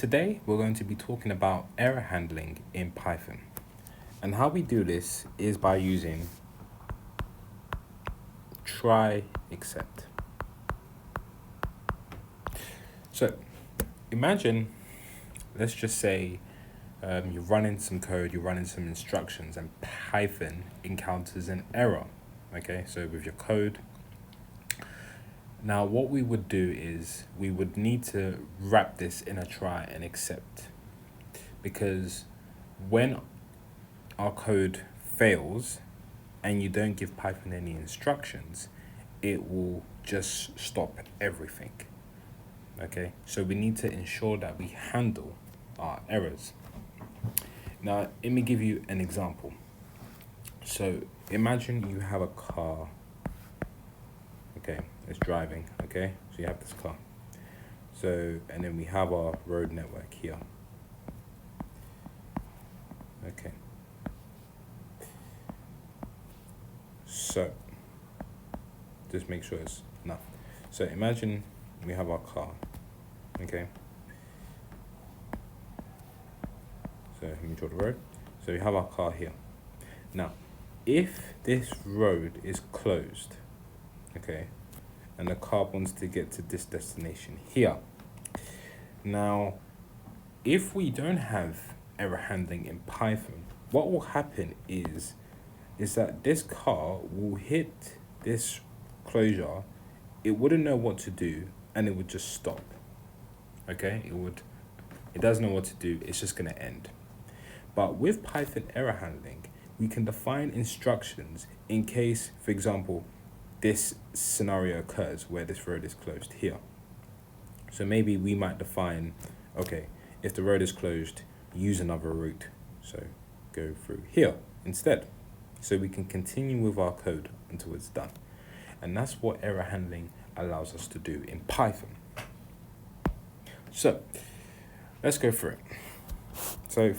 Today, we're going to be talking about error handling in Python. And how we do this is by using try except. So imagine, let's just say you're running some code, you're running some instructions, and Python encounters an error. Okay, so with your code, now what we would do is we would need to wrap this in a try and except, because when our code fails and you don't give Python any instructions, it will just stop everything. Okay, so we need to ensure that we handle our errors. Now, let me give you an example. So imagine you have a car. Okay, it's driving. Okay, so you have this car. So, and then we have our road network here. Okay. So, just make sure it's enough. So imagine we have our car. Okay. So let me draw the road. So we have our car here. Now, if this road is closed, okay, and the car wants to get to this destination here. Now, if we don't have error handling in Python, what will happen is that this car will hit this closure, it wouldn't know what to do, and it would just stop. Okay, it doesn't know what to do, it's just gonna end. But with Python error handling, we can define instructions in case, for example, this scenario occurs where this road is closed here. So maybe we might define, okay, if the road is closed, use another route. So go through here instead. So we can continue with our code until it's done. And that's what error handling allows us to do in Python. So let's go through it. So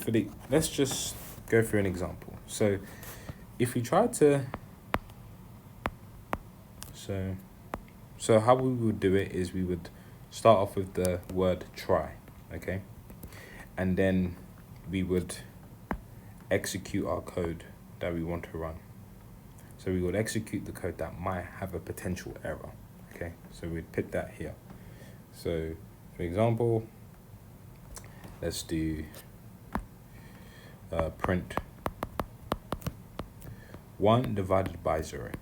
let's just go through an example. So if we try to, so how we would do it is we would start off with the word try, okay? And then we would execute our code that we want to run. So we would execute the code that might have a potential error, okay? So we'd put that here. So for example, let's do print 1 divided by 0,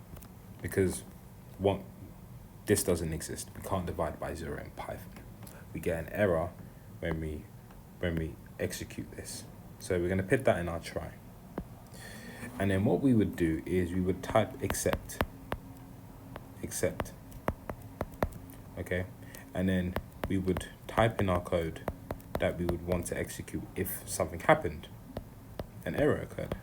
because this doesn't exist. We can't divide by 0 in Python. We get an error when we execute this. So we're going to put that in our try. And then what we would do is we would type except, okay? And then we would type in our code that we would want to execute if something happened, an error occurred.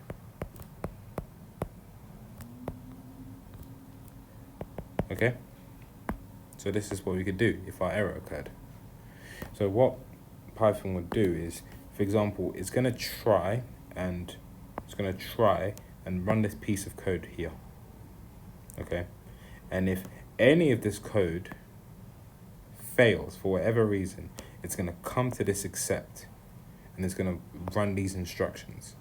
Okay? So this is what we could do if our error occurred. So what Python would do is, for example, it's going to try and run this piece of code here. Okay? And if any of this code fails for whatever reason, it's going to come to this except, and it's going to run these instructions.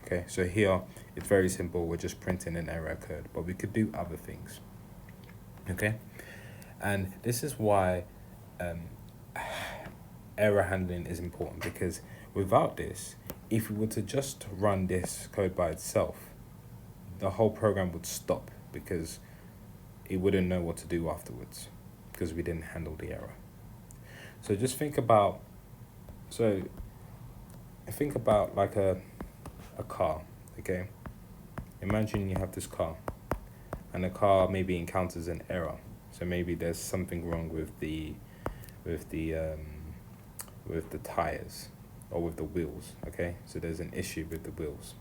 Okay, so here it's very simple. We're just printing an error code, but we could do other things. Okay, and this is why error handling is important, because without this, if we were to just run this code by itself, the whole program would stop because it wouldn't know what to do afterwards because we didn't handle the error. So just think about like a car, okay? Imagine you have this car and the car maybe encounters an error. So maybe there's something wrong with the tires or with the wheels, okay? So there's an issue with the wheels.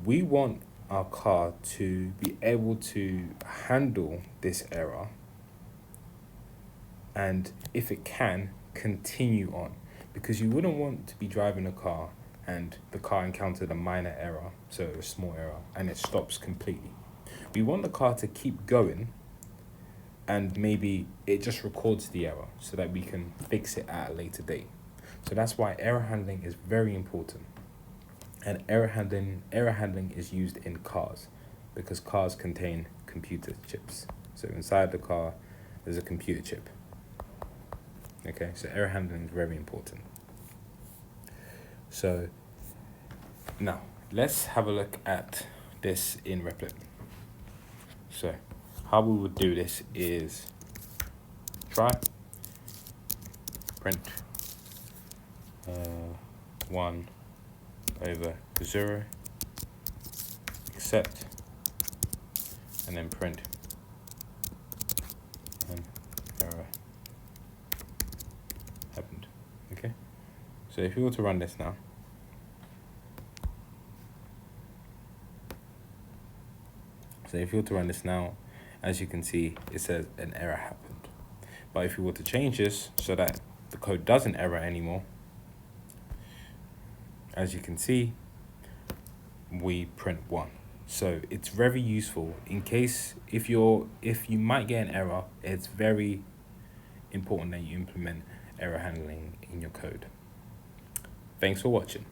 We want our car to be able to handle this error, and if it can, continue on, because you wouldn't want to be driving a car and the car encountered a minor error, so a small error, and it stops completely. We want the car to keep going, and maybe it just records the error so that we can fix it at a later date. So that's why error handling is very important. And error handling is used in cars because cars contain computer chips. So inside the car, there's a computer chip. Okay, so error handling is very important. So now let's have a look at this in Replit. So how we would do this is try, print 1 over 0, except, and then print an error happened. Okay, so if you were to run this now, as you can see, it says an error happened. But if you were to change this so that the code doesn't error anymore, as you can see, we print 1. So it's very useful in case if you might get an error. It's very important that you implement error handling in your code. Thanks for watching.